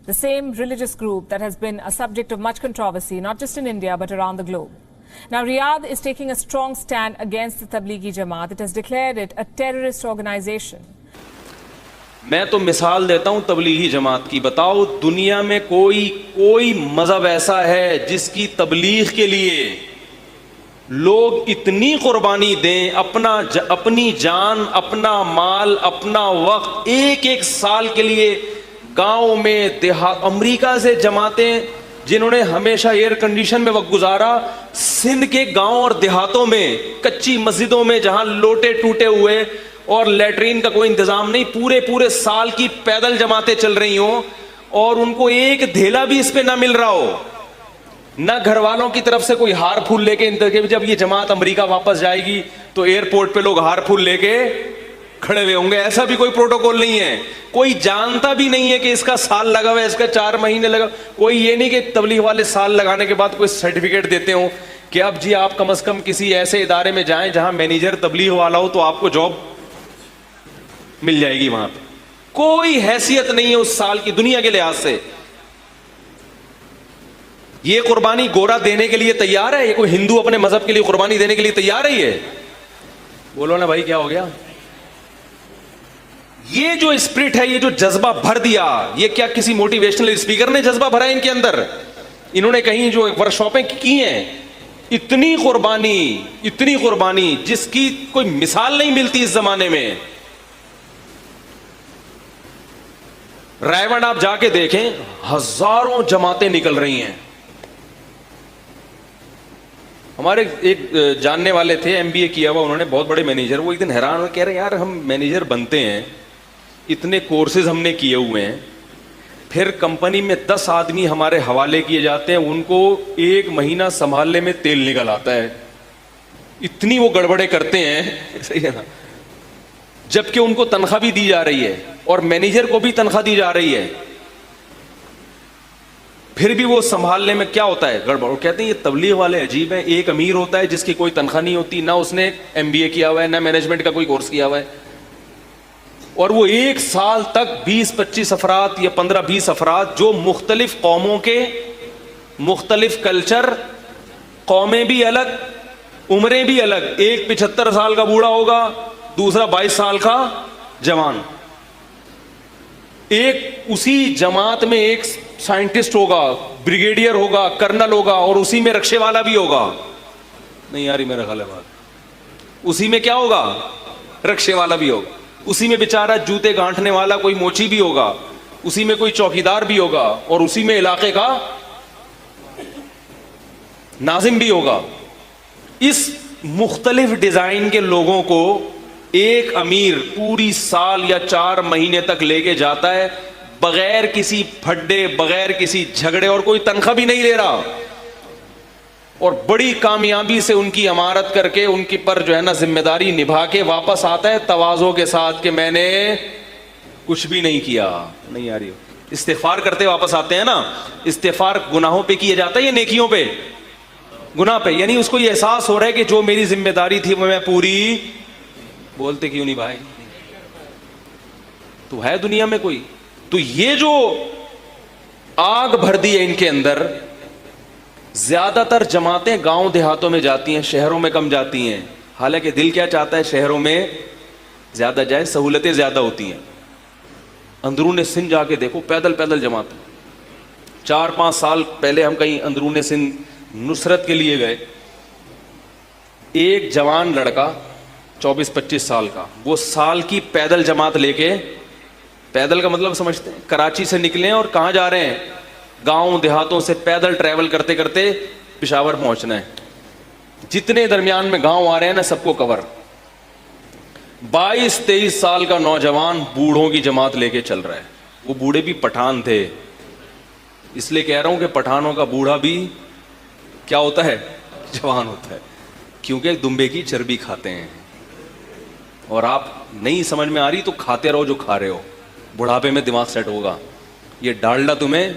the same religious group that has been a subject of much controversy, not just in India but around the globe. Now, Riyadh is taking a strong stand against the Tablighi Jamaat. It has declared it a terrorist organization. मैं तो मिसाल देता हूं तबलीगी जमात की. बताओ दुनिया में कोई मजहब ऐसा है जिसकी तबलीग के लिए लोग इतनी कुर्बानी दें, अपनी जान, अपना माल, अपना वक्त, एक साल के लिए गांव में देहात. अमेरिका से जमातें जिन्होंने हमेशा एयर कंडीशन में वक्त गुजारा, सिंध के गांव और देहातों में कच्ची मस्जिदों में जहां लोटे टूटे हुए और लेटरीन का कोई इंतजाम नहीं, पूरे साल की पैदल जमातें चल रही हों और उनको एक धेला भी इस पे ना मिल रहा हो, ना घर वालों की तरफ से कोई हार फूल लेके. जब ये जमात अमेरिका वापस जाएगी तो एयरपोर्ट पे लोग हार फूल लेके खड़े हुए होंगे. ऐसा भी कोई प्रोटोकॉल नहीं है. कोई जानता भी नहीं है कि इसका साल लगा हुआ है, इसका 4 महीने लगा. कोई ये नहीं कि तबलीग वाले साल लगाने के बाद कोई सर्टिफिकेट देते हो कि अब जी आप कम से कम किसी ऐसे इदारे में जाएं जहां मैनेजर तबलीग वाला हो तो आपको जॉब मिल जाएगी. वहां पे कोई हैसियत नहीं है उस साल की दुनिया के लिहाज से. ये कुर्बानी गोरा देने के लिए तैयार है? ये कोई हिंदू अपने मजहब के लिए कुर्बानी देने के लिए तैयार है? ये बोलो ना भाई, क्या हो गया? ये जो स्पिरिट है, ये जो जज्बा भर दिया, ये क्या किसी मोटिवेशनल स्पीकर ने जज्बा भरा है इनके अंदर? इन्होंने कहीं जो वर्कशॉपें की हैं, इतनी कुर्बानी जिसकी कोई मिसाल नहीं मिलती इस जमाने में. रायवन आप जाके देखें, हजारों जमातें निकल रही हैं. हमारे एक जानने वाले थे, एमबीए किया हुआ उन्होंने, बहुत बड़े मैनेजर. वो एक दिन हैरान हो, कह रहे यार हम मैनेजर बनते हैं, इतने कोर्सेज हमने किए हुए हैं, फिर कंपनी में 10 आदमी हमारे हवाले किए जाते हैं, उनको 1 महीना संभालने में तेल निकल आता है. इतनी वो गड़बड़े करते हैं, सही है ना, जबकि उनको तनख्वाह भी दी जा रही है और मैनेजर को भी तनख्वाह दी जा रही है, फिर भी वो संभालने में क्या होता है गड़बड़. और कहते हैं ये तबलीग वाले अजीब हैं. एक अमीर होता है जिसकी कोई तनख्वाह नहीं होती, ना उसने एमबीए किया हुआ है, ना मैनेजमेंट का कोई कोर्स किया हुआ है, और वो 1 साल तक 20-25 अफराद या 15-20 अफराद जो मुख्तलिफ कौमों के, मुख्तलिफ कल्चर, कौमें भी अलग, उम्रें भी अलग. एक 75 साल का बूढ़ा होगा, दूसरा 22 साल का जवान. एक उसी जमात में एक साइंटिस्ट होगा, ब्रिगेडियर होगा, कर्नल होगा, और उसी में रक्षे वाला भी होगा. नहीं यार, मेरा ख्याल है बात, उसी में क्या होगा, रक्षे वाला भी होगा. उसी में बेचारा जूते गांठने वाला कोई मोची भी होगा, उसी में कोई चौकीदार भी होगा, और उसी में इलाके का नाजिम भी होगा. इस मुख्तलिफ डिजाइन के लोगों को एक अमीर पूरी साल या 4 महीने तक लेके जाता है, बगैर किसी फड्डे, बगैर किसी झगड़े, और कोई तनख्वाह भी नहीं ले रहा, और बड़ी कामयाबी से उनकी अमारत करके उनकी पर जो है ना जिम्मेदारी निभा के वापस आता है तवाज़ो के साथ कि मैंने कुछ भी नहीं किया. नहीं आ रही हो, इस्तिग़फ़ार करते वापस आते हैं ना. इस्तिग़फ़ार गुनाहों पे किया जाता है या नेकियों पे? गुनाह पे. यानी उसको ये एहसास हो रहा है कि जो मेरी जिम्मेदारी थी वो मैं पूरी. बोलते क्यों नहीं भाई? तो है दुनिया में कोई? तो ये जो आग भर दी है इनके अंदर, ज्यादातर जमातें गांव देहातों में जाती हैं, शहरों में कम जाती हैं. हालांकि दिल क्या चाहता है, शहरों में ज्यादा जाए, सहूलतें ज्यादा होती हैं. अंदरूने सिंध जाके देखो, पैदल जमात. 4-5 साल पहले हम कहीं अंदरूने सिंध नुसरत के लिए गए. एक जवान लड़का 24-25 साल का, वो साल की पैदल जमात लेके, पैदल का मतलब समझते हैं, कराची से निकले और कहाँ जा रहे हैं, गांव देहातों से पैदल ट्रैवल करते करते पेशावर पहुंचना है. जितने दरमियान में गांव आ रहे हैं ना, सबको कवर. 22-23 साल का नौजवान बूढ़ों की जमात लेके चल रहा है. वो बूढ़े भी पठान थे, इसलिए कह रहा हूं कि पठानों का बूढ़ा भी क्या होता है, जवान होता है, क्योंकि दुम्बे की चर्बी खाते हैं. और आप नहीं समझ में आ रही तो खाते रहो जो खा रहे हो, बुढ़ापे में दिमाग सेट होगा. ये डालडा तुम्हें,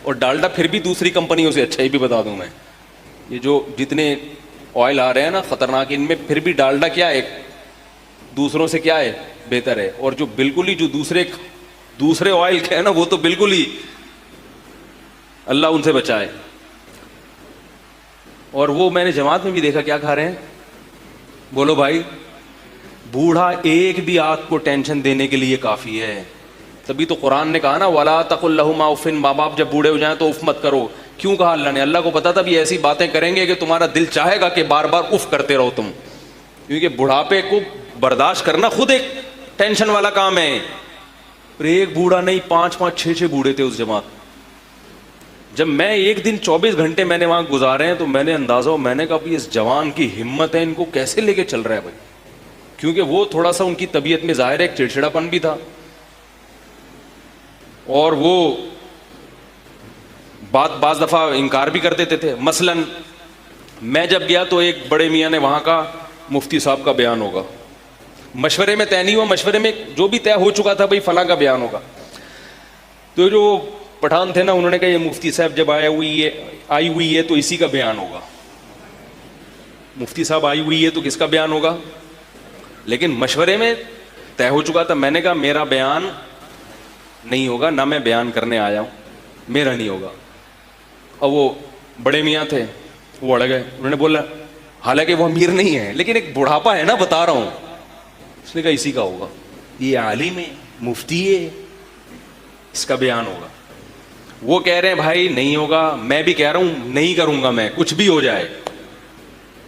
और डालडा फिर भी दूसरी कंपनियों से अच्छा, ही भी बता दूं मैं, ये जो जितने ऑयल आ रहे हैं ना खतरनाक, इनमें फिर भी डालडा क्या है, दूसरों से क्या है, बेहतर है. और जो बिल्कुल ही जो दूसरे ऑयल के है ना, वो तो बिल्कुल ही اللہ ان سے بچائے. اور وہ میں نے جماعت میں بھی دیکھا کیا کھا رہے ہیں. بولو بھائی, بوڑھا ایک بھی آنکھ کو ٹینشن دینے کے لیے کافی ہے. تبھی تو قرآن نے کہا نا وَلَا تَقُلْ لَهُمَا اُفٍّ, ماں باپ جب بوڑھے ہو جائیں تو اف مت کرو. کیوں کہا اللہ نے؟ اللہ کو پتا تھا بھی ایسی باتیں کریں گے کہ تمہارا دل چاہے گا کہ بار بار اف کرتے رہو تم, کیونکہ بڑھاپے کو برداشت کرنا خود ایک ٹینشن والا کام ہے. اور ایک بوڑھا نہیں, 5 6 بوڑھے تھے اس جماعت. جب میں ایک دن 24 گھنٹے میں نے وہاں گزارے ہیں تو میں نے اندازہ ہو, میں نے کہا بھی اس جوان کی ہمت ہے, ان کو کیسے لے کے چل رہا ہے بھائی. کیونکہ وہ تھوڑا سا ان کی طبیعت میں ظاہر ہے ایک چڑچڑا پن بھی تھا, اور وہ بعض دفعہ انکار بھی کر دیتے تھے. مثلا میں جب گیا تو ایک بڑے میاں نے وہاں کا مفتی صاحب کا بیان ہوگا, مشورے میں طے نہیں ہوا, مشورے میں جو بھی طے ہو چکا تھا بھائی فلاں کا بیان ہوگا. تو جو پٹھان تھے نا, انہوں نے کہا یہ مفتی صاحب جب آئی ہوئی ہے تو اسی کا بیان ہوگا. مفتی صاحب آئی ہوئی ہے تو کس کا بیان ہوگا؟ لیکن مشورے میں طے ہو چکا تھا. میں نے کہا میرا بیان نہیں ہوگا, نہ میں بیان کرنے آیا ہوں, میرا نہیں ہوگا. اور وہ بڑے میاں تھے, وہ اڑ گئے. انہوں نے بولا حالانکہ وہ امیر نہیں ہے لیکن ایک بڑھاپا ہے نا, بتا رہا ہوں. اس نے کہا اسی کا ہوگا, یہ عالم ہے, مفتی ہے, اس کا بیان ہوگا. وہ کہہ رہے ہیں بھائی نہیں ہوگا, میں بھی کہہ رہا ہوں نہیں کروں گا میں, کچھ بھی ہو جائے.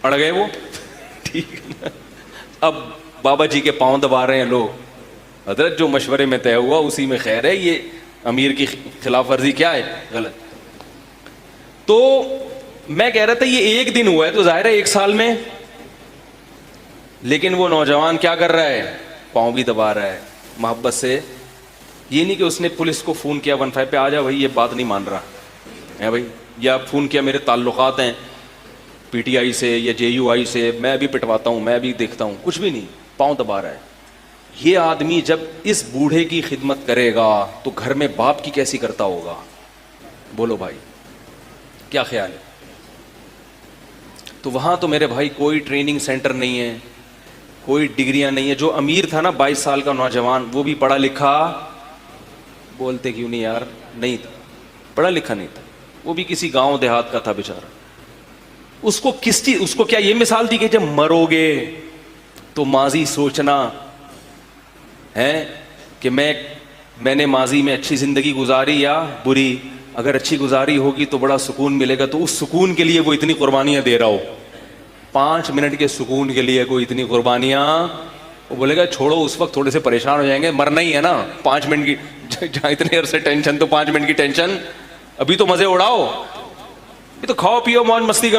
اڑ گئے وہ. ٹھیک ہے نا. اب بابا جی کے پاؤں دبا رہے ہیں لوگ. حضرت جو مشورے میں طے ہوا اسی میں خیر ہے, یہ امیر کی خلاف ورزی کیا ہے, غلط. تو میں کہہ رہا تھا یہ ایک دن ہوا ہے تو ظاہر ہے 1 سال میں, لیکن وہ نوجوان کیا کر رہا ہے, پاؤں بھی دبا رہا ہے محبت سے. یہ نہیں کہ اس نے پولیس کو فون کیا 15 پہ, آ جا بھائی یہ بات نہیں مان رہا ہے بھائی, یا فون کیا میرے تعلقات ہیں پی ٹی آئی سے یا جے یو آئی سے, میں ابھی پٹواتا ہوں, میں ابھی دیکھتا ہوں, کچھ بھی نہیں, پاؤں دبا رہا ہے. یہ آدمی جب اس بوڑھے کی خدمت کرے گا تو گھر میں باپ کی کیسی کرتا ہوگا. بولو بھائی کیا خیال ہے. تو وہاں تو میرے بھائی کوئی ٹریننگ سینٹر نہیں ہے, کوئی ڈگریاں نہیں ہے. جو امیر تھا نا 22 سال کا نوجوان, وہ بھی پڑھا لکھا, بولتے کیوں نہیں یار, نہیں تھا, پڑھا لکھا نہیں تھا, وہ بھی کسی گاؤں دیہات کا تھا بیچارہ. اس کو کس چیز, اس کو کیا یہ مثال دی کہ جب مرو گے تو ماضی سوچنا ہے کہ میں نے ماضی میں اچھی زندگی گزاری یا بری. اگر اچھی گزاری ہوگی تو بڑا سکون ملے گا, تو اس سکون کے لیے وہ اتنی قربانیاں دے رہا ہو. 5 منٹ کے سکون کے لیے کوئی اتنی قربانیاں, وہ بولے گا چھوڑو, اس وقت تھوڑے سے پریشان ہو جائیں گے, مرنا ہی ہے نا, 5 منٹ کی جہاں اتنے عرصے ٹینشن, تو 5 منٹ کی ٹینشن, ابھی تو مزے اڑاؤ, یہ تو کھاؤ پیو موج مستی کرو.